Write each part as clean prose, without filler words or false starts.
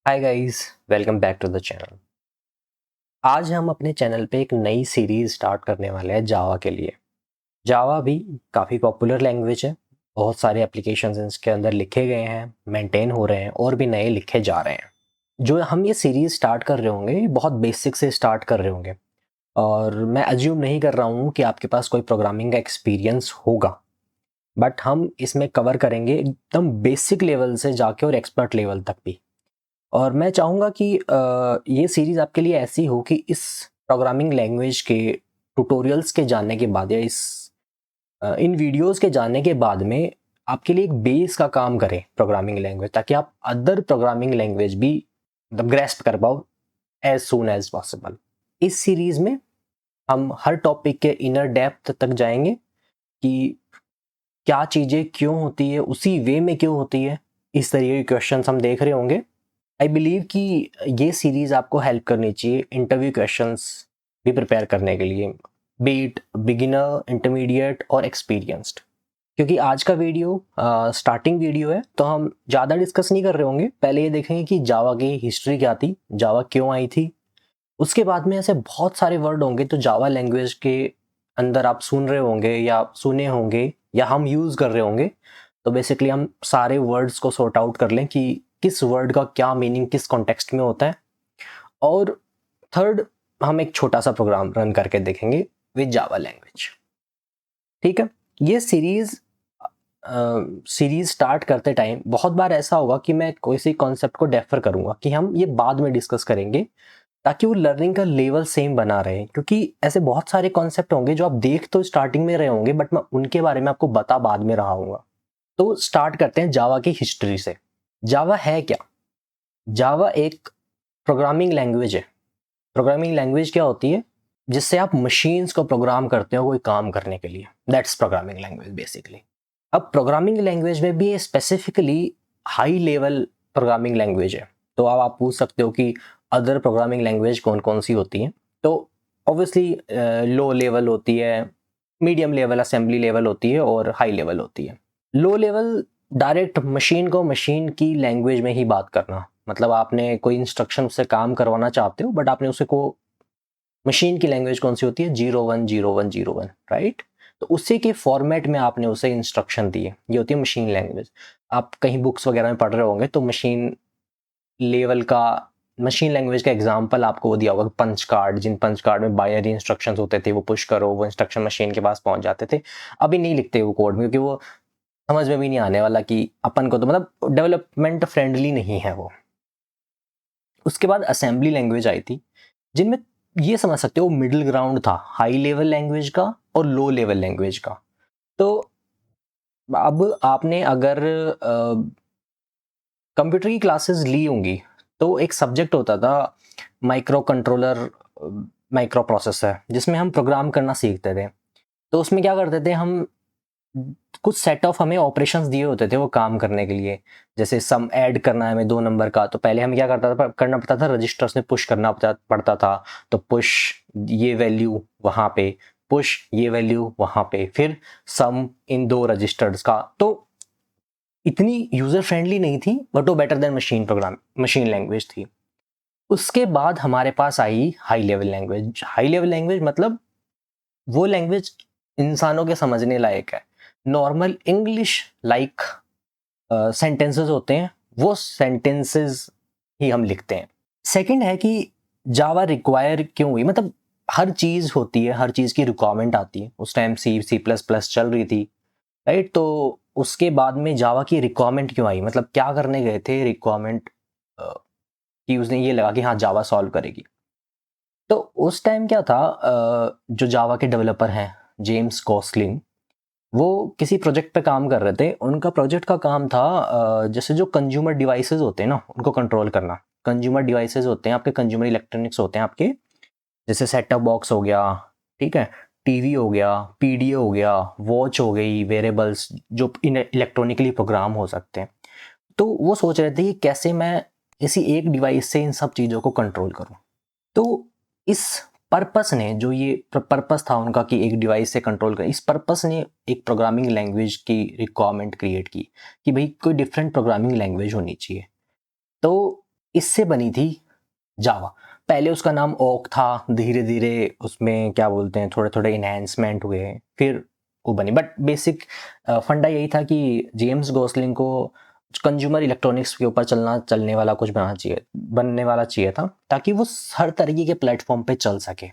Hi guys, welcome back to the channel. आज हम अपने चैनल पे एक नई सीरीज स्टार्ट करने वाले हैं जावा के लिए। जावा भी काफ़ी पॉपुलर लैंग्वेज है। बहुत सारे एप्लीकेशंस इसके अंदर लिखे गए हैं, मेंटेन हो रहे हैं और भी नए लिखे जा रहे हैं। जो हम ये सीरीज स्टार्ट कर रहे होंगे ये बहुत बेसिक से स्टार्ट कर रहे होंगे और मैं अज्यूम नहीं कर रहा हूँ कि आपके पास कोई प्रोग्रामिंग का एक्सपीरियंस होगा। बट हम इसमें कवर करेंगे एकदम बेसिक लेवल से जाके और एक्सपर्ट लेवल तक भी। और मैं चाहूँगा कि ये सीरीज़ आपके लिए ऐसी हो कि इस प्रोग्रामिंग लैंग्वेज के ट्यूटोरियल्स के जानने के बाद या इन वीडियोस के जानने के बाद में आपके लिए एक बेस का काम करे प्रोग्रामिंग लैंग्वेज, ताकि आप अदर प्रोग्रामिंग लैंग्वेज भी मतलब ग्रेस्प कर पाओ एज सून एज पॉसिबल। इस सीरीज़ में हम हर टॉपिक के इनर डेप्थ तक जाएंगे कि क्या चीज़ें क्यों होती है, उसी वे में क्यों होती है। इस तरीके के क्वेश्चंस हम देख रहे होंगे। आई बिलीव कि ये सीरीज़ आपको हेल्प करनी चाहिए इंटरव्यू क्वेश्चंस भी प्रिपेयर करने के लिए, बीट बिगिनर, इंटरमीडिएट और एक्सपीरियंस्ड। क्योंकि आज का वीडियो स्टार्टिंग वीडियो है तो हम ज़्यादा डिस्कस नहीं कर रहे होंगे। पहले ये देखेंगे कि जावा की हिस्ट्री क्या थी, जावा क्यों आई थी। उसके बाद में ऐसे बहुत सारे वर्ड होंगे तो जावा लैंग्वेज के अंदर आप सुन रहे होंगे या सुने होंगे या हम यूज़ कर रहे होंगे। तो बेसिकली हम सारे वर्ड्स को सॉर्ट आउट कर लें कि किस वर्ड का क्या मीनिंग किस कॉन्टेक्स्ट में होता है। और थर्ड, हम एक छोटा सा प्रोग्राम रन करके देखेंगे विद जावा लैंग्वेज। ठीक है। ये सीरीज स्टार्ट करते टाइम बहुत बार ऐसा होगा कि मैं कोई सी कॉन्सेप्ट को डेफर करूंगा कि हम ये बाद में डिस्कस करेंगे, ताकि वो लर्निंग का लेवल सेम बना रहे। क्योंकि ऐसे बहुत सारे कॉन्सेप्ट होंगे जो आप देख तो स्टार्टिंग में रहे होंगे बट मैं उनके बारे में आपको बता बाद में रहा हूँगा। तो स्टार्ट करते हैं जावा की हिस्ट्री से। जावा है क्या? जावा एक प्रोग्रामिंग लैंग्वेज है। प्रोग्रामिंग लैंग्वेज क्या होती है? जिससे आप मशीन्स को प्रोग्राम करते हो कोई काम करने के लिए। That's programming language basically. अब प्रोग्रामिंग लैंग्वेज में भी specifically high level programming language है। तो अब आप पूछ सकते हो कि अदर प्रोग्रामिंग लैंग्वेज कौन कौन सी होती हैं। तो ऑब्वियसली लो लेवल होती है, मीडियम लेवल असेंबली लेवल होती है और हाई लेवल होती है। लो लेवल डायरेक्ट मशीन को मशीन की लैंग्वेज में ही बात करना, मतलब आपने कोई इंस्ट्रक्शन से काम करवाना चाहते हो बट आपने उसे को मशीन की लैंग्वेज कौन सी होती है, 010101, राइट। तो उसी के फॉर्मेट में आपने उसे इंस्ट्रक्शन दिए, ये होती है मशीन लैंग्वेज। आप कहीं बुक्स वगैरह में पढ़ रहे होंगे तो मशीन लेवल का मशीन लैंग्वेज का एग्जांपल आपको वो दिया होगा, पंच कार्ड, जिन पंच कार्ड में बाइनरी इंस्ट्रक्शंस होते थे, वो पुश करो वो इंस्ट्रक्शन मशीन के पास पहुंच जाते थे। अभी नहीं लिखते वो कोड में क्योंकि वो समझ में भी नहीं आने वाला कि अपन को, तो मतलब डेवलपमेंट फ्रेंडली नहीं है वो। उसके बाद असेंबली लैंग्वेज आई थी, जिनमें ये समझ सकते हो मिडिल ग्राउंड था हाई लेवल लैंग्वेज का और लो लेवल लैंग्वेज का। तो अब आपने अगर कंप्यूटर की क्लासेस ली होंगी तो एक सब्जेक्ट होता था माइक्रो कंट्रोलर, माइक्रो प्रोसेसर, जिसमें हम प्रोग्राम करना सीखते थे। तो उसमें क्या करते थे हम, कुछ सेट ऑफ हमें ऑपरेशंस दिए होते थे वो काम करने के लिए। जैसे सम ऐड करना है हमें 2 नंबर का, तो पहले हमें क्या करना पड़ता था, रजिस्टर्स में पुश करना पड़ता था। तो पुश ये वैल्यू वहां पे, पुश ये वैल्यू वहां पे, फिर सम इन 2 रजिस्टर्स का। तो इतनी यूजर फ्रेंडली नहीं थी बट वो बेटर देन मशीन लैंग्वेज थी। उसके बाद हमारे पास आई high level language. High level language मतलब वो लैंग्वेज इंसानों के समझने लायक है। नॉर्मल इंग्लिश लाइक सेंटेंसेस होते हैं, वो सेंटेंसेस ही हम लिखते हैं। सेकंड है कि जावा रिक्वायर क्यों हुई, मतलब हर चीज होती है, हर चीज की रिक्वायरमेंट आती है। उस टाइम C++ चल रही थी, राइट। तो उसके बाद में जावा की रिक्वायरमेंट क्यों आई, मतलब क्या करने गए थे रिक्वायरमेंट कि उसने ये लगा कि हाँ जावा सॉल्व करेगी। तो उस टाइम क्या था, जो जावा के डेवलपर हैं जेम्स गॉसलिन, वो किसी प्रोजेक्ट पे काम कर रहे थे। उनका प्रोजेक्ट का काम था जैसे जो कंज्यूमर डिवाइसेस होते हैं ना उनको कंट्रोल करना। कंज्यूमर डिवाइसेस होते हैं आपके, कंज्यूमर इलेक्ट्रॉनिक्स होते हैं आपके, जैसे सेट टॉप बॉक्स हो गया, ठीक है, टीवी हो गया, पीडीए हो गया, वॉच हो गई, वेरेबल्स जो इलेक्ट्रॉनिकली प्रोग्राम हो सकते हैं। तो वो सोच रहे थे कि कैसे मैं इसी एक डिवाइस से इन सब चीज़ों को कंट्रोल करूं। तो इस पर्पस ने, जो ये पर्पस था उनका कि एक डिवाइस से कंट्रोल करें, इस पर्पस ने एक प्रोग्रामिंग लैंग्वेज की रिक्वायरमेंट क्रिएट की कि भाई कोई डिफरेंट प्रोग्रामिंग लैंग्वेज होनी चाहिए। तो इससे बनी थी जावा। पहले उसका नाम ओक था, धीरे धीरे उसमें क्या बोलते हैं थोड़े थोड़े इन्हेंसमेंट हुए, फिर वो बनी। बट बेसिक फंडा यही था कि जेम्स गोसलिंग को कंज्यूमर इलेक्ट्रॉनिक्स के ऊपर चलने वाला कुछ बनने वाला चाहिए था, ताकि वो हर तरीके के प्लेटफॉर्म पे चल सके,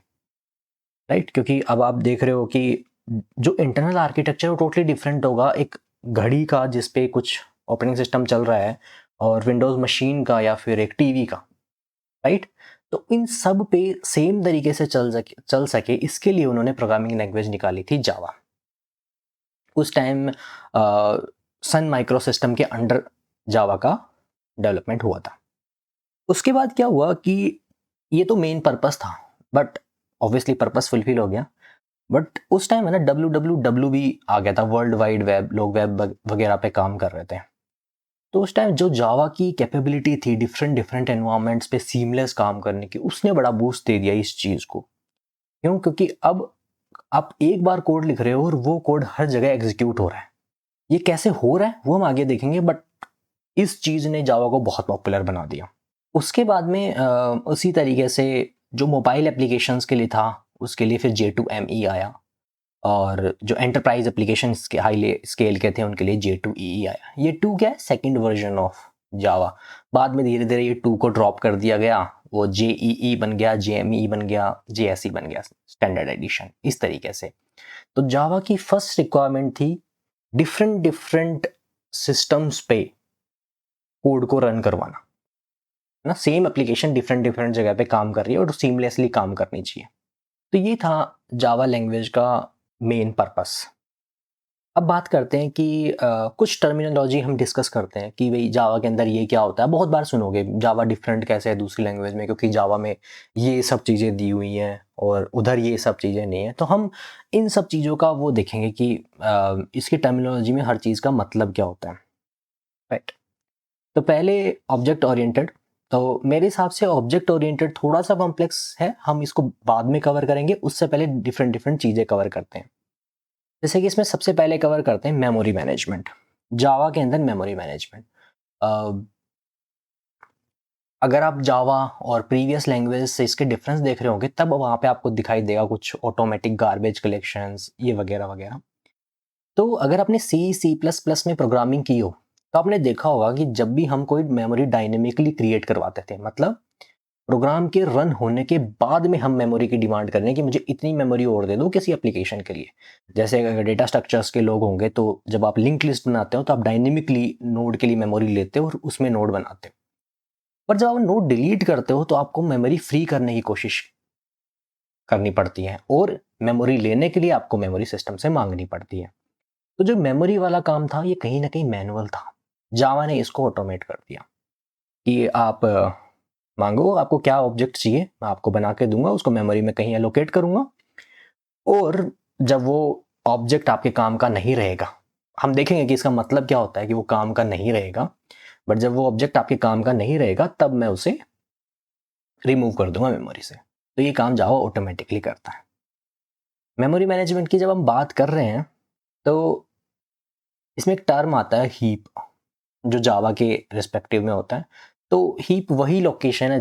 राइट। क्योंकि अब आप देख रहे हो कि जो इंटरनल आर्किटेक्चर वो टोटली डिफरेंट होगा एक घड़ी का जिसपे कुछ ऑपरेटिंग सिस्टम चल रहा है, और विंडोज मशीन का या फिर एक टीवी का, राइट। तो इन सब पे सेम तरीके से चल सके इसके लिए उन्होंने प्रोग्रामिंग लैंग्वेज निकाली थी जावा। उस टाइम सन माइक्रो सिस्टम के अंडर जावा का डेवलपमेंट हुआ था। उसके बाद क्या हुआ कि ये तो मेन पर्पस था, बट ऑब्वियसली पर्पस फुलफिल हो गया। बट उस टाइम है ना WWW भी आ गया था, वर्ल्ड वाइड वेब, लोग वेब वगैरह पे काम कर रहे थे। तो उस टाइम जो जावा की कैपेबिलिटी थी डिफरेंट डिफरेंट एनवायरनमेंट्स पे सीमलेस काम करने की, उसने बड़ा बूस्ट दे दिया इस चीज़ को। क्यों? क्योंकि अब आप एक बार कोड लिख रहे हो और वो कोड हर जगह एग्जीक्यूट हो रहा है। ये कैसे हो रहा है वो हम आगे देखेंगे, बट इस चीज़ ने जावा को बहुत पॉपुलर बना दिया। उसके बाद में उसी तरीके से जो मोबाइल एप्लीकेशंस के लिए था उसके लिए फिर J2ME आया, और जो एंटरप्राइज एप्लीकेशन के हाई स्केल के थे उनके लिए J2EE आया। ये 2 क्या है? Second version of Java. बाद में धीरे धीरे ये 2 को ड्रॉप कर दिया गया, वो JEE बन गया, JME बन गया, JSE बन गया, स्टैंडर्ड एडिशन, इस तरीके से। तो जावा की फर्स्ट रिक्वायरमेंट थी डिफरेंट डिफरेंट सिस्टम्स पे कोड को रन करवाना, ना सेम एप्लीकेशन डिफरेंट डिफरेंट जगह पे काम कर रही है और सीमलेसली काम करनी चाहिए। तो ये था जावा लैंग्वेज का मेन पर्पस। अब बात करते हैं कि कुछ टर्मिनोलॉजी हम डिस्कस करते हैं कि भाई जावा के अंदर ये क्या होता है। बहुत बार सुनोगे जावा डिफरेंट कैसे है दूसरी लैंग्वेज में, क्योंकि जावा में ये सब चीज़ें दी हुई हैं और उधर ये सब चीज़ें नहीं है। तो हम इन सब चीज़ों का वो देखेंगे कि इसकी टर्मिनोलॉजी में हर चीज़ का मतलब क्या होता है, राइट। तो पहले ऑब्जेक्ट ओरिएंटेड। तो मेरे हिसाब से ऑब्जेक्ट ओरिएंटेड थोड़ा सा कॉम्प्लेक्स है, हम इसको बाद में कवर करेंगे, उससे पहले डिफरेंट डिफरेंट चीज़ें कवर करते हैं। जैसे कि इसमें सबसे पहले कवर करते हैं मेमोरी मैनेजमेंट। जावा के अंदर मेमोरी मैनेजमेंट, अगर आप जावा और प्रीवियस लैंग्वेज से इसके डिफरेंस देख रहे होंगे तब वहाँ पे आपको दिखाई देगा कुछ ऑटोमेटिक गार्बेज कलेक्शंस ये वगैरह वगैरह। तो अगर आपने C++ में प्रोग्रामिंग की हो तो आपने देखा होगा कि जब भी हम कोई मेमोरी डायनेमिकली क्रिएट करवाते थे, मतलब प्रोग्राम के रन होने के बाद में हम मेमोरी की डिमांड कर रहे हैं कि मुझे इतनी मेमोरी और दे दो किसी एप्लीकेशन के लिए। जैसे अगर डेटा स्ट्रक्चर्स के लोग होंगे तो जब आप लिंक लिस्ट बनाते हो तो आप डायनेमिकली नोड के लिए मेमोरी लेते हो और उसमें नोड बनाते हो। पर जब आप नोड डिलीट करते हो तो आपको मेमोरी फ्री करने की कोशिश करनी पड़ती है, और मेमोरी लेने के लिए आपको मेमोरी सिस्टम से मांगनी पड़ती है। तो जो मेमोरी वाला काम था ये कहीं ना कहीं मैनुअल था। जावा ने इसको ऑटोमेट कर दिया कि आप मांगो आपको क्या ऑब्जेक्ट चाहिए, मैं आपको बना के दूंगा, उसको मेमोरी में कहीं एलोकेट करूंगा, और जब वो ऑब्जेक्ट आपके काम का नहीं रहेगा, हम देखेंगे कि इसका मतलब क्या होता है कि वो काम का नहीं रहेगा, बट जब वो ऑब्जेक्ट आपके काम का नहीं रहेगा तब मैं उसे रिमूव कर दूंगा मेमोरी से। तो ये काम जावा ऑटोमेटिकली करता है। मेमोरी मैनेजमेंट की जब हम बात कर रहे हैं तो इसमें एक टर्म आता है हीप, जो जावा के रिस्पेक्टिव में होता है। तो हीप वही लोकेशन है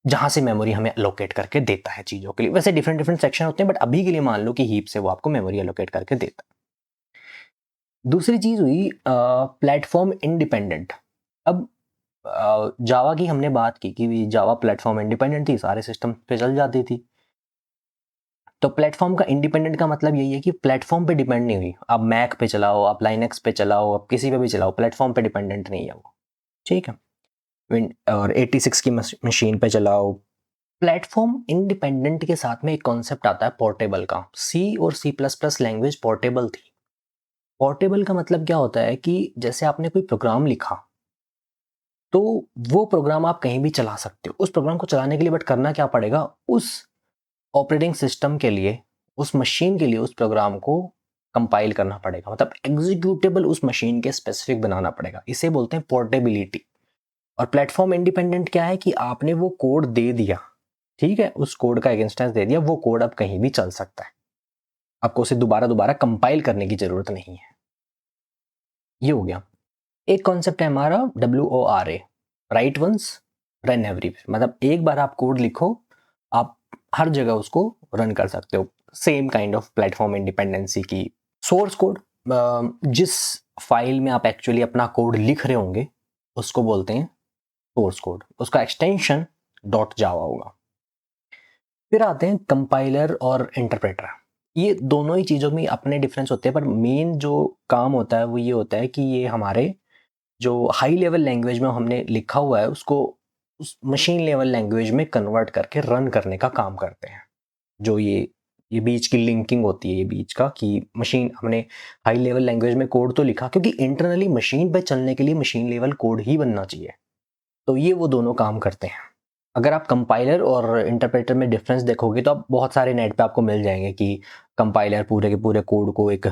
जहाँ से मेमोरी हमें एलोकेट करके देता है चीज़ों के लिए। वैसे डिफरेंट डिफरेंट सेक्शन होते हैं, बट अभी के लिए मान लो कि हीप से वो आपको मेमोरी एलोकेट करके देता है। दूसरी चीज़ हुई प्लेटफॉर्म इंडिपेंडेंट। अब जावा की हमने बात की कि जावा प्लेटफॉर्म इंडिपेंडेंट थी, सारे सिस्टम पे चल जाती थी। तो प्लेटफॉर्म का इंडिपेंडेंट का मतलब यही है कि प्लेटफॉर्म पे डिपेंड नहीं हुई। आप मैक पे चलाओ, आप लाइनक्स पे चलाओ, आप किसी पे भी चलाओ, प्लेटफॉर्म पे डिपेंडेंट नहीं है वो, ठीक है। और 86 की मशीन पे चलाओ। प्लेटफॉर्म इंडिपेंडेंट के साथ में एक कॉन्सेप्ट आता है पोर्टेबल का। सी और C++ लैंग्वेज पोर्टेबल थी। पोर्टेबल का मतलब क्या होता है कि जैसे आपने कोई प्रोग्राम लिखा तो वो प्रोग्राम आप कहीं भी चला सकते हो। उस प्रोग्राम को चलाने के लिए बट करना क्या पड़ेगा, उस ऑपरेटिंग सिस्टम के लिए, उस मशीन के लिए उस प्रोग्राम को कंपाइल करना पड़ेगा, मतलब एग्जीक्यूटेबल उस मशीन के स्पेसिफिक बनाना पड़ेगा। इसे बोलते हैं पोर्टेबिलिटी। और प्लेटफॉर्म इंडिपेंडेंट क्या है कि आपने वो कोड दे दिया, ठीक है, उस कोड का एक इंस्टेंस दे दिया, वो कोड अब कहीं भी चल सकता है, आपको उसे दोबारा दोबारा कंपाइल करने की जरूरत नहीं है। ये हो गया। एक कॉन्सेप्ट है हमारा WORA, write once run everywhere, मतलब एक बार आप कोड लिखो, आप हर जगह उसको रन कर सकते हो। Same kind of platform independency की। सोर्स कोड, जिस फाइल में आप एक्चुअली अपना कोड लिख रहे होंगे उसको बोलते हैं सोर्स कोड, उसका एक्सटेंशन डॉट जावा होगा। फिर आते हैं कंपाइलर और इंटरप्रेटर। ये दोनों ही चीज़ों में अपने डिफरेंस होते हैं, पर मेन जो काम होता है वो ये होता है कि ये हमारे जो हाई लेवल लैंग्वेज में हमने लिखा हुआ है उसको उस मशीन लेवल लैंग्वेज में कन्वर्ट करके रन करने का काम करते हैं। जो ये बीच की लिंकिंग होती है, ये बीच का कि मशीन, हमने हाई लेवल लैंग्वेज में कोड तो लिखा, क्योंकि इंटरनली मशीन पे चलने के लिए मशीन लेवल कोड ही बनना चाहिए। तो ये वो दोनों काम करते हैं। अगर आप कंपाइलर और इंटरप्रेटर में डिफरेंस देखोगे तो आप बहुत सारे नेट पे आपको मिल जाएंगे कि कंपाइलर पूरे के पूरे कोड को एक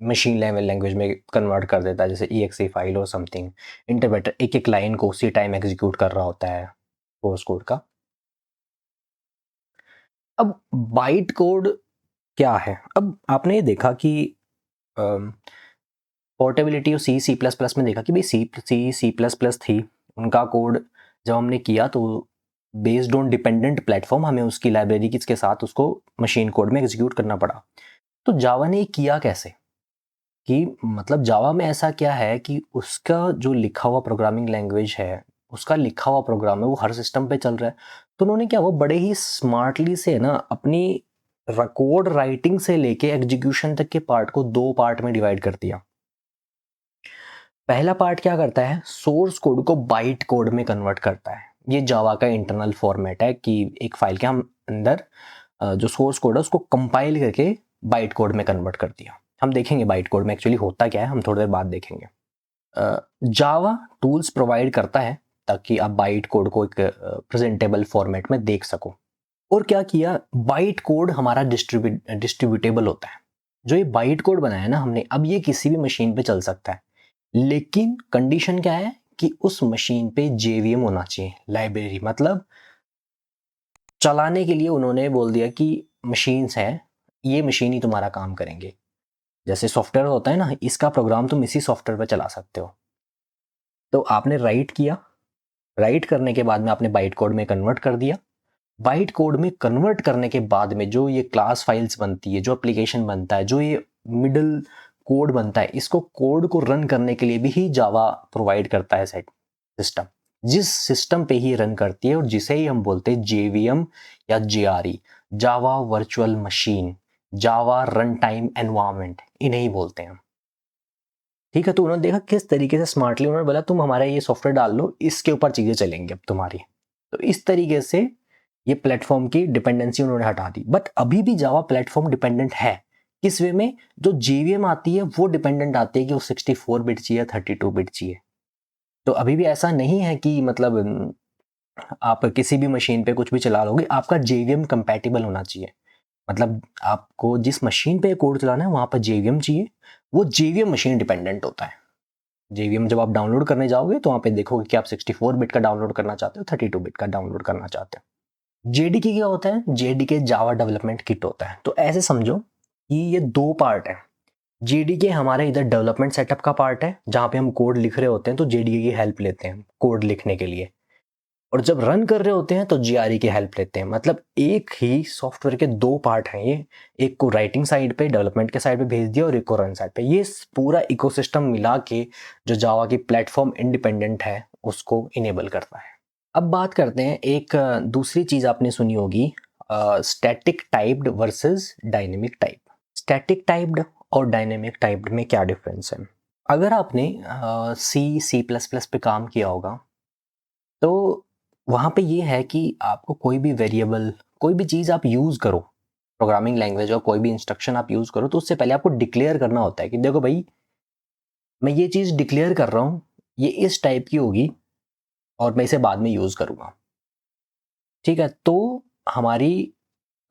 मशीन लेवल लैंग्वेज में कन्वर्ट कर देता है, जैसे EXE फाइल और समथिंग। इंटरप्रेटर एक एक लाइन को उसी टाइम एग्जीक्यूट कर रहा होता है सोर्स कोड का। अब बाइट कोड क्या है? अब आपने ये देखा कि पोर्टेबिलिटी और सी प्लस प्लस में देखा कि भाई सी प्लस प्लस थी, उनका कोड जब हमने किया तो बेस्ड ऑन डिपेंडेंट प्लेटफॉर्म हमें उसकी लाइब्रेरी के साथ उसको मशीन कोड में एग्जीक्यूट करना पड़ा। तो जावा ने किया कैसे कि मतलब जावा में ऐसा क्या है कि उसका जो लिखा हुआ प्रोग्रामिंग लैंग्वेज है, उसका लिखा हुआ प्रोग्राम है, वो हर सिस्टम पे चल रहा है। तो उन्होंने क्या, वो बड़े ही स्मार्टली से ना अपनी कोड राइटिंग से लेके एग्जीक्यूशन तक के पार्ट को 2 पार्ट में डिवाइड कर दिया। पहला पार्ट क्या करता है, सोर्स कोड को बाइट कोड में कन्वर्ट करता है। ये जावा का इंटरनल फॉर्मेट है कि एक फाइल के हम अंदर जो सोर्स कोड है उसको कंपाइल करके बाइट कोड में कन्वर्ट कर दिया। हम देखेंगे बाइट कोड में एक्चुअली होता क्या है, हम थोड़ी देर बाद देखेंगे। जावा टूल्स प्रोवाइड करता है ताकि आप बाइट कोड को एक प्रेजेंटेबल फॉर्मेट में देख सको। और क्या किया, बाइट कोड हमारा डिस्ट्रीब्यूटेबल होता है। जो ये बाइट कोड बनाया ना हमने, अब ये किसी भी मशीन पे चल सकता है, लेकिन कंडीशन क्या है कि उस मशीन पे JVM होना चाहिए, लाइब्रेरी। मतलब चलाने के लिए उन्होंने बोल दिया कि मशीन्स हैं, ये मशीन ही तुम्हारा काम करेंगे। जैसे सॉफ्टवेयर होता है ना, इसका प्रोग्राम तुम इसी सॉफ्टवेयर पे चला सकते हो। तो आपने राइट किया, राइट करने के बाद में आपने बाइट कोड में कन्वर्ट कर दिया। बाइट कोड में कन्वर्ट करने के बाद में जो ये क्लास फाइल्स बनती है, जो एप्लीकेशन बनता है, जो ये मिडल कोड बनता है, इसको कोड को रन करने के लिए भी ही जावा प्रोवाइड करता है सेट सिस्टम, जिस सिस्टम पे ही रन करती है और जिसे ही हम बोलते हैं JVM या JRE, जावा वर्चुअल मशीन, जावा रन टाइम एनवायरनमेंट, इन्हें ही बोलते हैं हम। ठीक है, तो उन्होंने देखा किस तरीके से स्मार्टली उन्होंने बोला तुम हमारा ये सॉफ्टवेयर डाल लो, इसके ऊपर चीजें चलेंगी अब तुम्हारी। तो इस तरीके से ये प्लेटफॉर्म की डिपेंडेंसी उन्होंने हटा दी। बट अभी भी जावा प्लेटफॉर्म डिपेंडेंट है। किस वे में? जो JVM आती है वो डिपेंडेंट आती है कि वो 64 बिट चाहिए, 32 बिट चाहिए। तो अभी भी ऐसा नहीं है कि मतलब आप किसी भी मशीन पे कुछ भी चला लोगे, आपका JVM कंपैटिबल होना चाहिए। मतलब आपको जिस मशीन पे कोड चलाना है वहां पर JVM चाहिए, वो JVM मशीन डिपेंडेंट होता है। JVM जब आप डाउनलोड करने जाओगे तो वहां पे देखोगे कि आप 64 बिट का डाउनलोड करना चाहते हो, 32 बिट का डाउनलोड करना चाहते हो। JDK क्या होता है? JDK जावा डेवलपमेंट किट होता है। तो ऐसे समझो कि ये 2 पार्ट है। JDK हमारे इधर डेवलपमेंट सेटअप का पार्ट है, जहां पे हम कोड लिख रहे होते हैं तो JDK की हेल्प लेते हैं कोड लिखने के लिए, और जब रन कर रहे होते हैं तो JRE की हेल्प लेते हैं। मतलब एक ही सॉफ्टवेयर के 2 पार्ट हैं ये, एक को राइटिंग साइड पे, डेवलपमेंट के साइड पे भेज दिया, और एक को रन साइड पे। ये पूरा इकोसिस्टम मिला के जो जावा की प्लेटफॉर्म इंडिपेंडेंट है उसको इनेबल करता है। अब बात करते हैं एक दूसरी चीज आपने सुनी होगी, static typed versus dynamic type. Static typed और डायनेमिक टाइप्ड में क्या डिफरेंस है? अगर आपने C प्लस प्लस पे काम किया होगा तो वहाँ पे ये है कि आपको कोई भी वेरिएबल, कोई भी चीज़ आप यूज़ करो, प्रोग्रामिंग लैंग्वेज और कोई भी इंस्ट्रक्शन आप यूज़ करो, तो उससे पहले आपको डिक्लेयर करना होता है कि देखो भाई, मैं ये चीज़ डिक्लेयर कर रहा हूँ, ये इस टाइप की होगी और मैं इसे बाद में यूज़ करूँगा। ठीक है, तो हमारी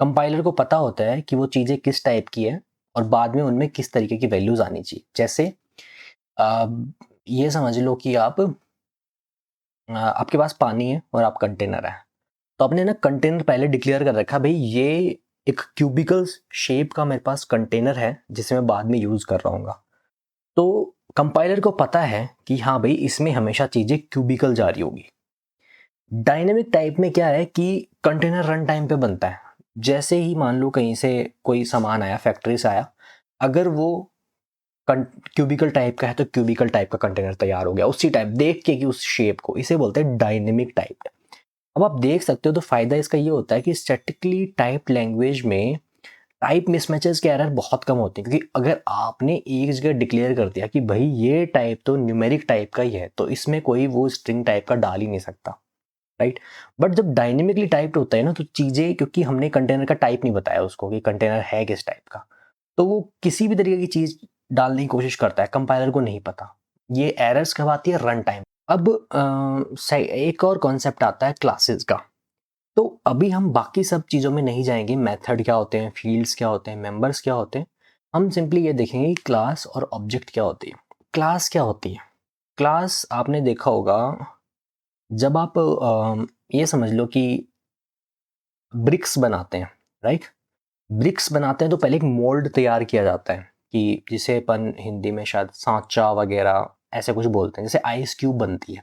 कंपाइलर को पता होता है कि वो चीज़ें किस टाइप की है और बाद में उनमें किस तरीके की वैल्यूज़ आनी चाहिए। जैसे ये समझ लो कि आपके पास पानी है और आप कंटेनर है, तो आपने ना कंटेनर पहले डिक्लेयर कर रखा, भाई ये एक क्यूबिकल शेप का मेरे पास कंटेनर है जिसे मैं बाद में यूज कर रहा हूँ। तो कंपाइलर को पता है कि हाँ भाई, इसमें हमेशा चीजें क्यूबिकल जा रही होगी। डायनेमिक टाइप में क्या है कि कंटेनर रन टाइम पे बनता है। जैसे ही मान लो कहीं से कोई सामान आया, फैक्ट्री से आया, अगर वो क्यूबिकल टाइप का है तो क्यूबिकल टाइप का कंटेनर तैयार हो गया उसी टाइप देख के कि उस शेप को, इसे बोलते हैं डायनेमिक टाइप। अब आप देख सकते हो तो फायदा इसका ये होता है कि स्टैटिकली टाइप लैंग्वेज में टाइप मिसमैचेस के एरर बहुत कम होते हैं, क्योंकि अगर आपने एक जगह डिक्लेयर कर दिया कि भाई ये टाइप तो न्यूमेरिक टाइप का ही है, तो इसमें कोई वो स्ट्रिंग टाइप का डाल ही नहीं सकता, राइट। बट जब डायनेमिकली टाइप्ड होता है ना, तो चीज़ें, क्योंकि हमने कंटेनर का टाइप नहीं बताया उसको कि कंटेनर है किस टाइप का, तो वो किसी भी तरीके की चीज़ डालने की कोशिश करता है, कंपाइलर को नहीं पता। ये एरर्स कब आती है? Run time. अब एक और कॉन्सेप्ट आता है क्लासेस का। तो अभी हम बाकी सब चीज़ों में नहीं जाएंगे, मेथड क्या होते हैं, फील्ड्स क्या होते हैं, मेंबर्स क्या होते हैं। हम सिंपली ये देखेंगे कि क्लास और ऑब्जेक्ट क्या होती है। क्लास क्या होती है? क्लास आपने देखा होगा, जब आप ये समझ लो कि ब्रिक्स बनाते हैं, राइट। ब्रिक्स बनाते हैं तो पहले एक मोल्ड तैयार किया जाता है, कि जिसे अपन हिंदी में शायद सांचा वगैरह ऐसे कुछ बोलते हैं। जैसे आइस क्यूब बनती है,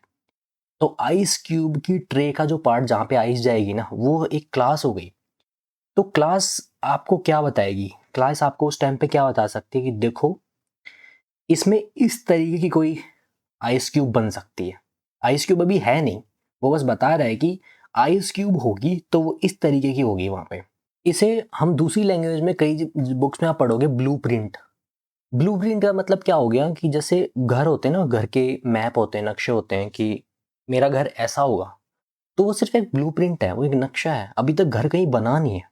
तो आइस क्यूब की ट्रे का जो पार्ट जहाँ पे आइस जाएगी ना, वो एक क्लास हो गई। तो क्लास आपको क्या बताएगी? क्लास आपको उस टाइम पे क्या बता सकती है कि देखो, इसमें इस तरीके की कोई आइस क्यूब बन सकती है। आइस क्यूब अभी है नहीं, वो बस बता रहा है कि आइस क्यूब होगी तो वो इस तरीके की होगी वहाँ पे। इसे हम दूसरी लैंग्वेज में, कई बुक्स में आप पढ़ोगे ब्लूप्रिंट। ब्लूप्रिंट का मतलब क्या हो गया कि जैसे घर होते हैं ना, घर के मैप होते हैं, नक्शे होते हैं कि मेरा घर ऐसा होगा, तो वो सिर्फ एक ब्लूप्रिंट है, वो एक नक्शा है, अभी तक घर कहीं बना नहीं है।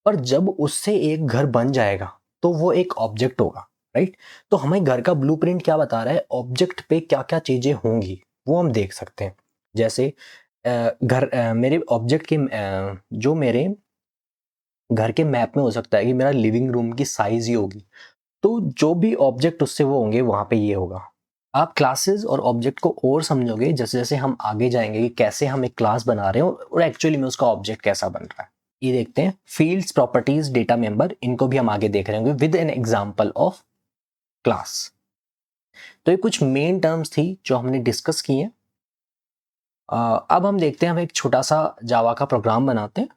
पर जब उससे एक घर बन जाएगा तो वो एक ऑब्जेक्ट होगा, राइट। तो हमें घर का ब्लूप्रिंट क्या बता रहा है? ऑब्जेक्ट पे क्या क्या चीजें होंगी वो हम देख सकते हैं। जैसे मेरे ऑब्जेक्ट के जो मेरे घर के मैप में हो सकता है कि मेरा लिविंग रूम की साइज ही होगी, तो जो भी ऑब्जेक्ट उससे वो होंगे वहां पे ये होगा। आप क्लासेस और ऑब्जेक्ट को और समझोगे जैसे जैसे हम आगे जाएंगे कि कैसे हम एक क्लास बना रहे हैं और एक्चुअली में उसका ऑब्जेक्ट कैसा बन रहा है। ये देखते हैं, फील्ड्स, प्रॉपर्टीज, डेटा मेंबर, इनको भी हम आगे देख रहे होंगे with an example of class. तो ये कुछ मेन टर्म्स थी जो हमने डिस्कस की हैं। अब हम देखते हैं, हम एक छोटा सा जावा का प्रोग्राम बनाते हैं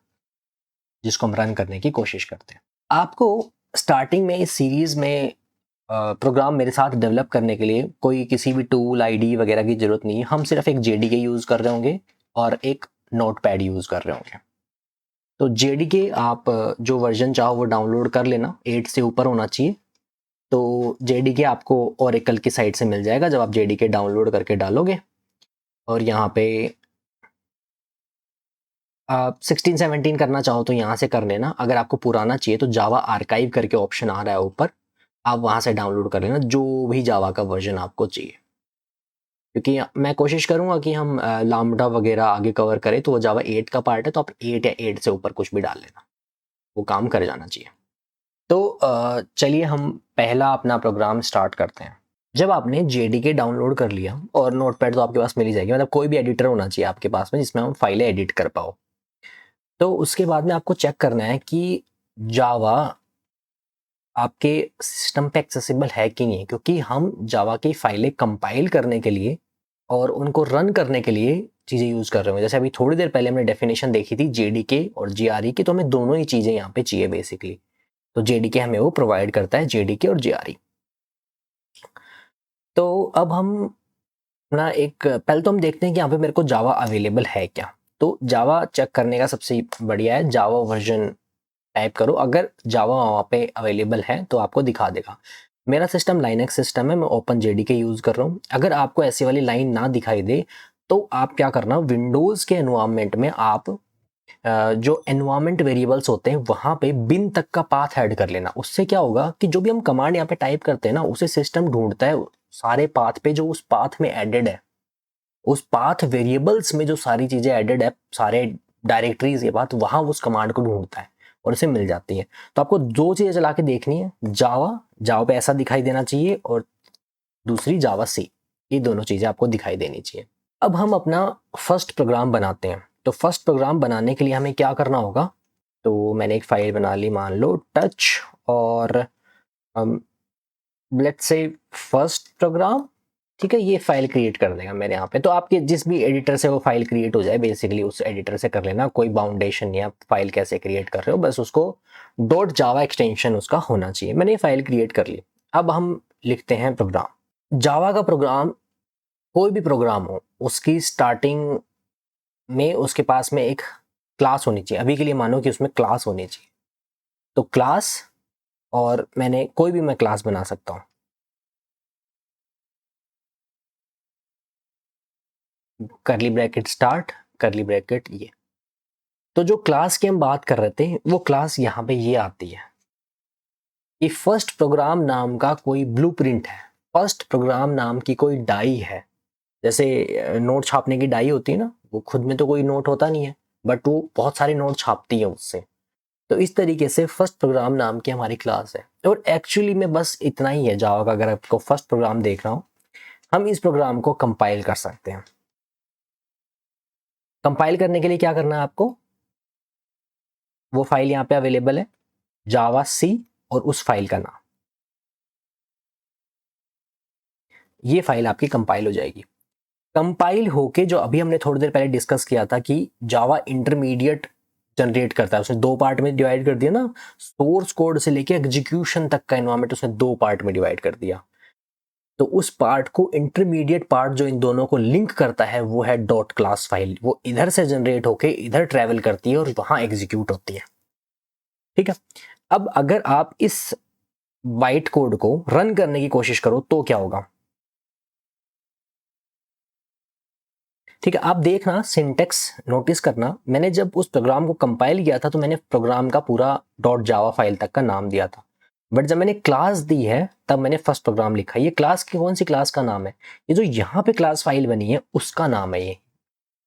जिसको हम रन करने की कोशिश करते हैं। आपको स्टार्टिंग में इस सीरीज में प्रोग्राम मेरे साथ डेवलप करने के लिए कोई किसी भी टूल आईडी वगैरह की जरूरत नहीं है। हम सिर्फ एक जेडीके यूज कर रहे होंगे और एक नोटपैड यूज कर रहे होंगे। तो जेडीके आप जो वर्जन चाहो वो डाउनलोड कर लेना, 8 से ऊपर होना चाहिए। तो जेडीके आपको ओरेकल की साइट से मिल जाएगा जब आप जेडीके डाउनलोड करके डालोगे। और यहाँ पे आप 16-17 करना चाहो तो यहाँ से कर लेना। अगर आपको पुराना चाहिए तो जावा आर्काइव करके ऑप्शन आ रहा है ऊपर, आप वहाँ से डाउनलोड कर लेना जो भी जावा का वर्जन आपको चाहिए। क्योंकि मैं कोशिश करूँगा कि हम लामडा वगैरह आगे कवर करें, तो वो जावा 8 का पार्ट है, तो आप 8 या 8 से ऊपर कुछ भी डाल लेना, वो काम कर जाना चाहिए। तो चलिए हम पहला अपना प्रोग्राम स्टार्ट करते हैं। जब आपने जेडीके डाउनलोड कर लिया, और नोटपैड तो आपके पास मिल ही जाएगी, मतलब कोई भी एडिटर होना चाहिए आपके पास में जिसमें हम फाइलें एडिट कर पाओ। तो उसके बाद में आपको चेक करना है कि जावा आपके सिस्टम पे एक्सेसिबल है कि नहीं, क्योंकि हम जावा की फाइलें कंपाइल करने के लिए और उनको रन करने के लिए चीज़ें यूज़ कर रहे हैं। जैसे अभी थोड़ी देर पहले हमने डेफिनेशन देखी थी जेडीके और जीआरई की, तो हमें दोनों ही चीज़ें यहाँ पे चाहिए बेसिकली। तो जेडीके हमें वो प्रोवाइड करता है, जेडीके और जीआरई। तो अब हम अपना एक, पहले तो हम देखते हैं कि यहाँ पे मेरे को जावा अवेलेबल है क्या। तो जावा चेक करने का सबसे बढ़िया है जावा वर्जन टाइप करो। अगर जावा वहाँ पे अवेलेबल है तो आपको दिखा देगा। मेरा सिस्टम लाइनक्स सिस्टम है, मैं ओपन जेडीके यूज कर रहा हूँ। अगर आपको ऐसी वाली लाइन ना दिखाई दे तो आप क्या करना, विंडोज के एनवायरनमेंट में आप जो एनवायरनमेंट वेरिएबल्स होते हैं वहां पे बिन तक का पाथ ऐड कर लेना। उससे क्या होगा कि जो भी हम कमांड यहाँ पे टाइप करते हैं ना, उसे सिस्टम ढूंढता है सारे पाथ पे जो उस पाथ में एडेड है, उस पाथ वेरिएबल्स में जो सारी चीजें एडेड है, सारे डायरेक्टरीज के पाथ, वहां उस कमांड को ढूंढता है और उसे मिल जाती है। तो आपको दो चीजें चला के देखनी है, जावा पे ऐसा दिखाई देना चाहिए, और दूसरी जावा सी, ये दोनों चीजें आपको दिखाई देनी चाहिए। अब हम अपना फर्स्ट प्रोग्राम बनाते हैं। तो फर्स्ट प्रोग्राम बनाने के लिए हमें क्या करना होगा, तो मैंने एक फाइल बना ली, मान लो टच, और लेट्स से फर्स्ट प्रोग्राम, ठीक है, ये फाइल क्रिएट कर देगा मेरे यहाँ पे। तो आपके जिस भी एडिटर से वो फाइल क्रिएट हो जाए, बेसिकली उस एडिटर से कर लेना, कोई बाउंडेशन नहीं है, आप फाइल कैसे क्रिएट कर रहे हो, बस उसको डॉट जावा एक्सटेंशन उसका होना चाहिए। मैंने ये फाइल क्रिएट कर ली। अब हम लिखते हैं प्रोग्राम। जावा का प्रोग्राम, कोई भी प्रोग्राम हो, उसकी स्टार्टिंग में उसके पास में एक क्लास होनी चाहिए। अभी के लिए मानो कि उसमें क्लास होनी चाहिए, तो क्लास, और मैंने कोई भी मैं क्लास बना सकता हूँ। करली ब्रैकेट स्टार्ट, करली ब्रैकेट ये। तो जो क्लास की हम बात कर रहे थे, वो क्लास यहाँ पे ये आती है। ये फर्स्ट प्रोग्राम नाम का कोई ब्लूप्रिंट है, फर्स्ट प्रोग्राम नाम की कोई डाई है। जैसे नोट छापने की डाई होती है ना, वो खुद में तो कोई नोट होता नहीं है, बट वो बहुत सारे नोट छापती है उससे। तो इस तरीके से फर्स्ट प्रोग्राम नाम की हमारी क्लास है। और एक्चुअली में बस इतना ही है जावा का। अगर आपको फर्स्ट प्रोग्राम देखना हो, हम इस प्रोग्राम को कंपाइल कर सकते हैं। कंपाइल करने के लिए क्या करना है आपको, वो फाइल यहाँ पे अवेलेबल है, जावा सी, और उस फाइल का नाम, ये फाइल आपकी कंपाइल हो जाएगी। कंपाइल होके, जो अभी हमने थोड़ी देर पहले डिस्कस किया था कि जावा इंटरमीडिएट जनरेट करता है, उसने दो पार्ट में डिवाइड कर दिया ना, सोर्स कोड से लेके एग्जीक्यूशन तक का एनवायरनमेंट उसने दो पार्ट में डिवाइड कर दिया। तो उस पार्ट को, इंटरमीडिएट पार्ट जो इन दोनों को लिंक करता है, वो है डॉट क्लास फाइल। वो इधर से जनरेट होके इधर ट्रेवल करती है और वहां एग्जीक्यूट होती है। ठीक है, अब अगर आप इस बाइट कोड को रन करने की कोशिश करो तो क्या होगा, ठीक है, आप देखना, सिंटेक्स नोटिस करना। मैंने जब उस प्रोग्राम को कंपाइल किया था तो मैंने प्रोग्राम का पूरा डॉट जावा फाइल तक का नाम दिया था, बट जब मैंने क्लास दी है तब मैंने फर्स्ट प्रोग्राम लिखा। ये क्लास की कौन सी क्लास का नाम है, ये जो यहाँ पे क्लास फाइल बनी है उसका नाम है ये,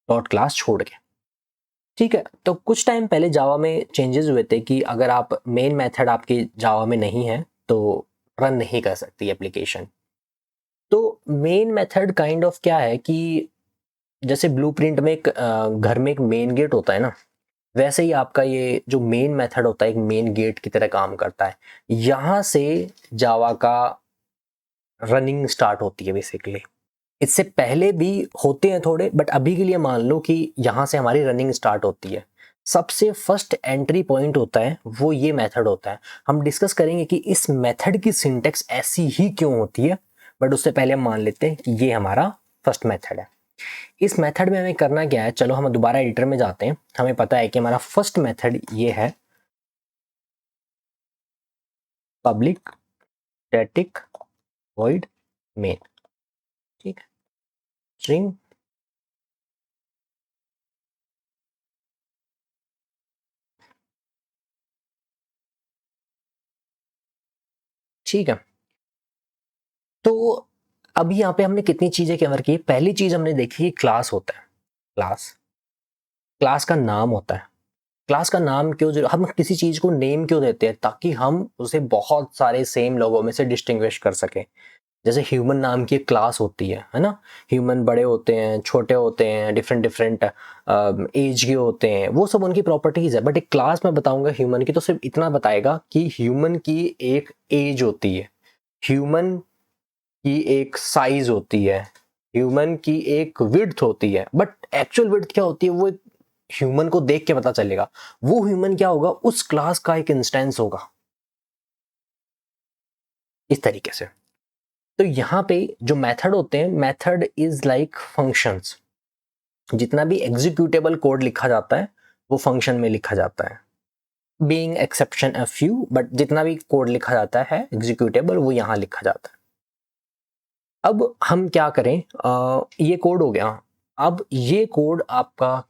डॉट क्लास छोड़ के। ठीक है, तो कुछ टाइम पहले जावा में चेंजेस हुए थे कि अगर आप मेन मेथड आपके जावा में नहीं है तो रन नहीं कर सकती एप्लीकेशन। तो मेन मेथड काइंड ऑफ क्या है कि जैसे ब्लूप्रिंट में एक घर में एक मेन गेट होता है ना, वैसे ही आपका ये जो मेन मेथड होता है एक मेन गेट की तरह काम करता है। यहाँ से जावा का रनिंग स्टार्ट होती है बेसिकली। इससे पहले भी होते हैं थोड़े, बट अभी के लिए मान लो कि यहाँ से हमारी रनिंग स्टार्ट होती है। सबसे फर्स्ट एंट्री पॉइंट होता है वो ये मेथड होता है। हम डिस्कस करेंगे कि इस मेथड की सिंटेक्स ऐसी ही क्यों होती है, बट उससे पहले हम मान लेते हैं कि ये हमारा फर्स्ट मेथड है। इस मेथड में हमें करना क्या है, चलो हम दोबारा एडिटर में जाते हैं। हमें पता है कि हमारा फर्स्ट मेथड ये है, पब्लिक स्टैटिक वॉइड मेन। ठीक है, स्ट्रिंग, ठीक है। तो अभी यहाँ पे हमने कितनी चीजें कवर की। पहली चीज हमने देखी कि क्लास होता है। क्लास, क्लास का नाम होता है। क्लास का नाम क्यों जरूर, हम किसी चीज को नेम क्यों देते हैं, ताकि हम उसे बहुत सारे सेम लोगों में से डिस्टिंग्विश कर सकें। जैसे ह्यूमन नाम की एक क्लास होती है ना। ह्यूमन बड़े होते हैं, छोटे होते हैं, डिफरेंट डिफरेंट एज के होते हैं, वो सब उनकी प्रॉपर्टीज है। बट एक क्लास में बताऊंगा ह्यूमन की तो सिर्फ इतना बताएगा कि ह्यूमन की एक एज होती है, ह्यूमन की एक साइज होती है, ह्यूमन की एक विड्थ होती है। बट एक्चुअल विड्थ क्या होती है वो एक ह्यूमन को देख के पता चलेगा। वो ह्यूमन क्या होगा, उस क्लास का एक इंस्टेंस होगा, इस तरीके से। तो यहाँ पे जो मेथड होते हैं, मेथड इज लाइक फंक्शंस। जितना भी एग्जीक्यूटेबल कोड लिखा जाता है वो फंक्शन में लिखा जाता है, being exception a few, but जितना भी कोड लिखा जाता है एग्जीक्यूटेबल वो यहाँ लिखा जाता है। अब हम क्या करें, ये कोड हो गया। अब ये कोड आपका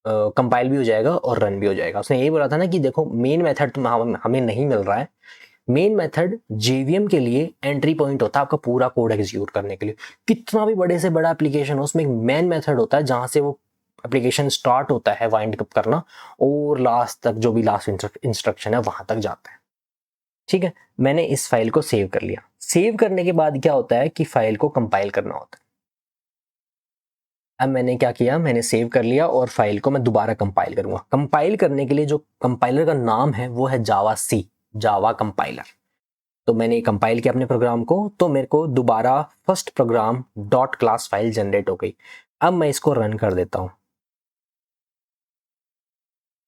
कंपाइल भी हो जाएगा और रन भी हो जाएगा। उसने यही बोला था ना कि देखो मेन मेथड तो हमें नहीं मिल रहा है। मेन मेथड जेवीएम के लिए एंट्री पॉइंट होता है आपका पूरा कोड एग्जीक्यूट करने के लिए। कितना भी बड़े से बड़ा एप्लीकेशन हो, उसमें एक मेन मेथड होता है जहां से वो एप्लीकेशन स्टार्ट होता है वाइंड अप करना, और लास्ट तक जो भी लास्ट इंस्ट्रक्शन है वहां तक जाता है। ठीक है, मैंने इस फाइल को सेव कर लिया। सेव करने के बाद क्या होता है कि फाइल को कंपाइल करना होता है। अब मैंने क्या किया, मैंने सेव कर लिया और फाइल को मैं दोबारा कंपाइल करूंगा। कंपाइल करने के लिए जो कंपाइलर का नाम है वो है जावा सी, जावा कंपाइलर। तो मैंने कंपाइल किया अपने प्रोग्राम को, तो मेरे को दोबारा first program dot class file generate हो गई। अब मैं इसको रन कर देता हूँ,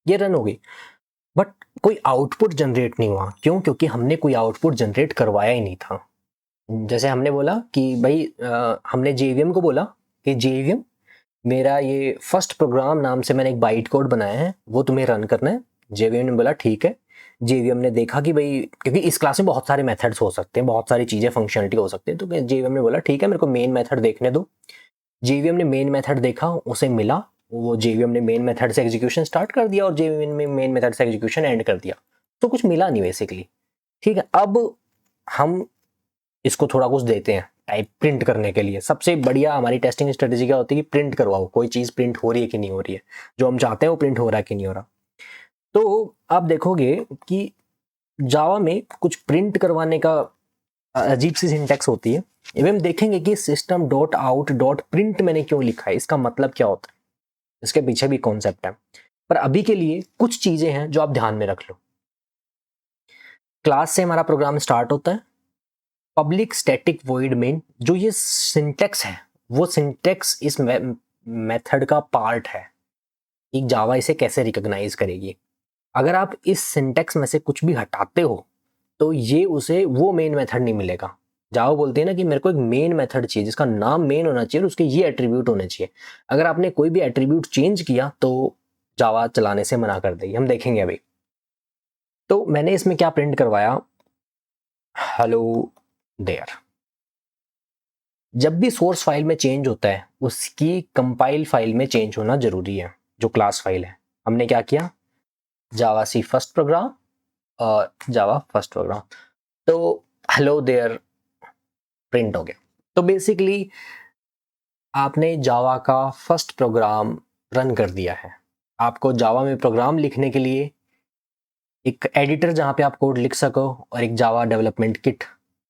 ये रन हो गई, बट कोई आउटपुट जनरेट नहीं हुआ। क्यों? क्योंकि हमने कोई आउटपुट जनरेट करवाया ही नहीं था। जैसे हमने बोला कि भाई हमने JVM को बोला कि JVM मेरा ये फर्स्ट प्रोग्राम नाम से मैंने एक बाइट कोड बनाया है, वो तुम्हें रन करना है। JVM ने बोला ठीक है। JVM ने देखा कि भाई, क्योंकि इस क्लास में बहुत सारे मेथड्स हो सकते हैं, बहुत सारी चीज़ें फंक्शनलिटी हो सकती है, तो JVM ने बोला ठीक है मेरे को मेन मेथड देखने दो। JVM ने मेन मेथड देखा, उसे मिला, वो JVM ने मेन मेथड से एग्जीक्यूशन स्टार्ट कर दिया और JVM ने मेन मेथड से एग्जीक्यूशन एंड कर दिया। तो कुछ मिला नहीं बेसिकली। ठीक है, अब हम इसको थोड़ा कुछ देते हैं टाइप प्रिंट करने के लिए। सबसे बढ़िया हमारी टेस्टिंग स्ट्रेटेजी क्या होती है कि प्रिंट करवाओ, कोई चीज़ प्रिंट हो रही है कि नहीं हो रही है, जो हम चाहते हैं वो प्रिंट हो रहा है कि नहीं हो रहा। तो आप देखोगे कि जावा में कुछ प्रिंट करवाने का अजीब सी सिंटैक्स होती है। एवं हम देखेंगे कि system dot out dot print मैंने क्यों लिखा है, इसका मतलब क्या होता है, इसके पीछे भी कॉन्सेप्ट है। पर अभी के लिए कुछ चीज़ें हैं जो आप ध्यान में रख लो। क्लास से हमारा प्रोग्राम स्टार्ट होता है, पब्लिक स्टैटिक वॉइड मेन, जो ये सिंटैक्स है वो सिंटैक्स इस मेथड का पार्ट है कि जावा इसे कैसे रिकॉग्नाइज करेगी। अगर आप इस सिंटैक्स में से कुछ भी हटाते हो तो ये उसे वो मेन मेथड नहीं मिलेगा। जावा बोलती है ना कि मेरे को एक मेन मेथड चाहिए जिसका नाम मेन होना चाहिए और उसके ये एट्रीब्यूट होने चाहिए। अगर आपने कोई भी एट्रीब्यूट चेंज किया तो जावा चलाने से मना कर देगी, हम देखेंगे अभी। तो मैंने इसमें क्या प्रिंट करवाया, हेलो देयर। जब भी सोर्स फाइल में चेंज होता है उसकी कंपाइल फाइल में चेंज होना जरूरी है, जो क्लास फाइल है। हमने क्या किया, जावा सी फर्स्ट प्रोग्राम और जावा फर्स्ट प्रोग्राम, तो हेलो देयर प्रिंट हो गया। तो बेसिकली आपने जावा का फर्स्ट प्रोग्राम रन कर दिया है। आपको जावा में प्रोग्राम लिखने के लिए एक एडिटर जहाँ पे आप कोड लिख सको और एक जावा डेवलपमेंट किट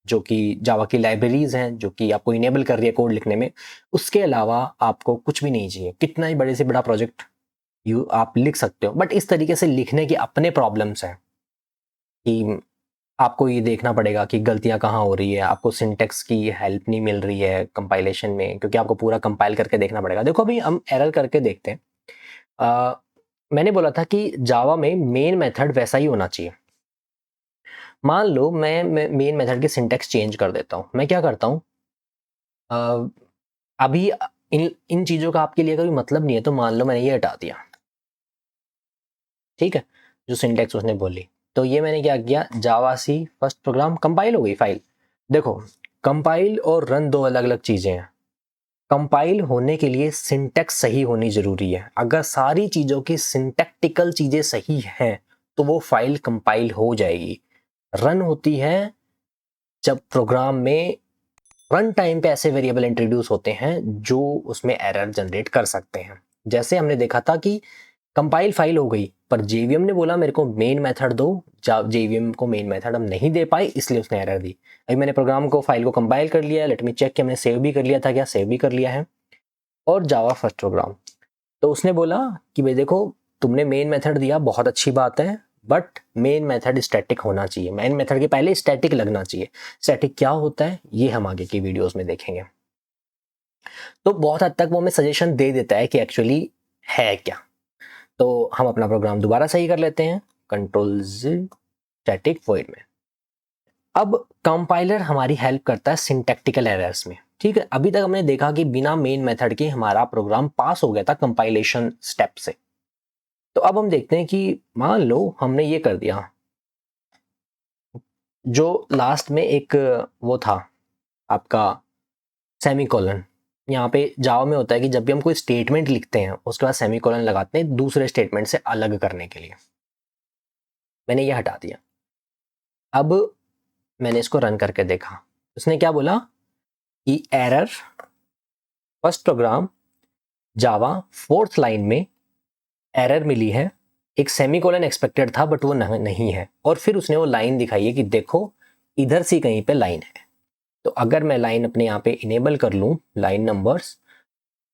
जो कि जावा की लाइब्रेरीज हैं जो कि आपको इनेबल कर रही है कोड लिखने में। उसके अलावा आपको कुछ भी नहीं चाहिए, कितना ही बड़े से बड़ा प्रोजेक्ट आप लिख सकते हो। बट इस तरीके से लिखने के अपने प्रॉब्लम्स हैं कि आपको ये देखना पड़ेगा कि गलतियां कहाँ हो रही है, आपको सिंटेक्स की हेल्प नहीं मिल रही है कंपाइलेशन में, क्योंकि आपको पूरा कंपाइल करके देखना पड़ेगा। देखो अभी हम एरर करके देखते हैं। मैंने बोला था कि जावा में मेन मेथड वैसा ही होना चाहिए। मान लो मैं मेन मेथड के सिंटेक्स चेंज कर देता हूँ। मैं क्या करता हूँ, अभी इन इन चीज़ों का आपके लिए कोई मतलब नहीं है, तो मान लो मैंने ये हटा दिया, ठीक है, जो सिंटेक्स उसने बोली। तो ये मैंने क्या किया, जावा सी फर्स्ट प्रोग्राम कंपाइल हो गई फाइल। देखो कंपाइल और रन दो अलग अलग चीज़ें हैं। कंपाइल होने के लिए सिंटेक्स सही होनी जरूरी है। अगर सारी चीज़ों की सिंटैक्टिकल चीज़ें सही हैं तो वो फाइल कंपाइल हो जाएगी। रन होती है जब प्रोग्राम में रन टाइम पे ऐसे वेरिएबल इंट्रोड्यूस होते हैं जो उसमें एरर जनरेट कर सकते हैं। जैसे हमने देखा था कि कंपाइल फाइल हो गई पर JVM ने बोला मेरे को मेन मेथड दो, JVM को मेन मेथड हम नहीं दे पाए इसलिए उसने एरर दी। अभी मैंने प्रोग्राम को फाइल को कंपाइल कर लिया है, लेट मी चेक कि हमने सेव भी कर लिया था क्या, सेव भी कर लिया है। और जावा फर्स्ट प्रोग्राम, तो उसने बोला कि भाई देखो तुमने मेन मेथड दिया, बहुत अच्छी बात है, बट मेन मेथड स्टैटिक होना चाहिए, मेन मेथड के पहले स्टैटिक लगना चाहिए। स्टैटिक क्या होता है ये हम आगे की वीडियोस में देखेंगे। तो बहुत हद तक वो हमें सजेशन दे देता है कि एक्चुअली है क्या। तो हम अपना प्रोग्राम दोबारा सही कर लेते हैं, कंट्रोल स्टैटिक वॉइड में। अब कंपाइलर हमारी हेल्प करता है सिंटैक्टिकल एरर्स में। ठीक है, अभी तक हमने देखा कि बिना मेन मेथड के हमारा प्रोग्राम पास हो गया था कंपाइलेशन स्टेप से। तो अब हम देखते हैं कि मान लो हमने ये कर दिया, जो लास्ट में एक वो था आपका सेमीकोलन। यहाँ पे जावा में होता है कि जब भी हम कोई स्टेटमेंट लिखते हैं उसके बाद सेमीकोलन लगाते हैं दूसरे स्टेटमेंट से अलग करने के लिए। मैंने ये हटा दिया। अब मैंने इसको रन करके देखा, उसने क्या बोला कि एरर फर्स्ट प्रोग्राम जावा फोर्थ लाइन में एरर मिली है, एक सेमीकोलन एक्सपेक्टेड था बट वो नहीं है। और फिर उसने वो लाइन दिखाई है कि देखो इधर से कहीं पे लाइन है। तो अगर मैं लाइन अपने यहाँ पे इनेबल कर लूँ लाइन नंबर्स,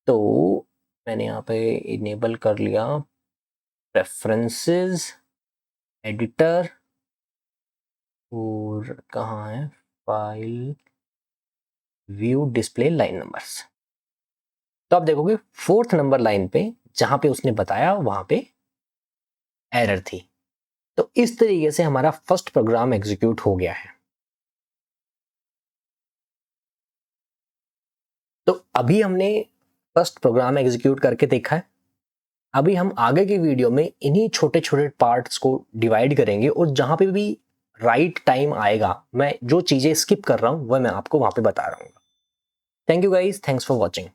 तो मैंने यहाँ पे इनेबल कर लिया प्रेफरेंसेस एडिटर और कहाँ है file, view display line numbers. तो आप देखोगे 4th नंबर लाइन पे जहां पे उसने बताया वहां पे एरर थी। तो इस तरीके से हमारा फर्स्ट प्रोग्राम एग्जीक्यूट हो गया है। तो अभी हमने फर्स्ट प्रोग्राम एग्जीक्यूट करके देखा है। अभी हम आगे की वीडियो में इन्हीं छोटे छोटे पार्ट्स को डिवाइड करेंगे और जहां पे भी राइट टाइम आएगा, मैं जो चीजें स्किप कर रहा हूं वह मैं आपको वहां पे बता रहा हूँ। Thank you guys, thanks for watching.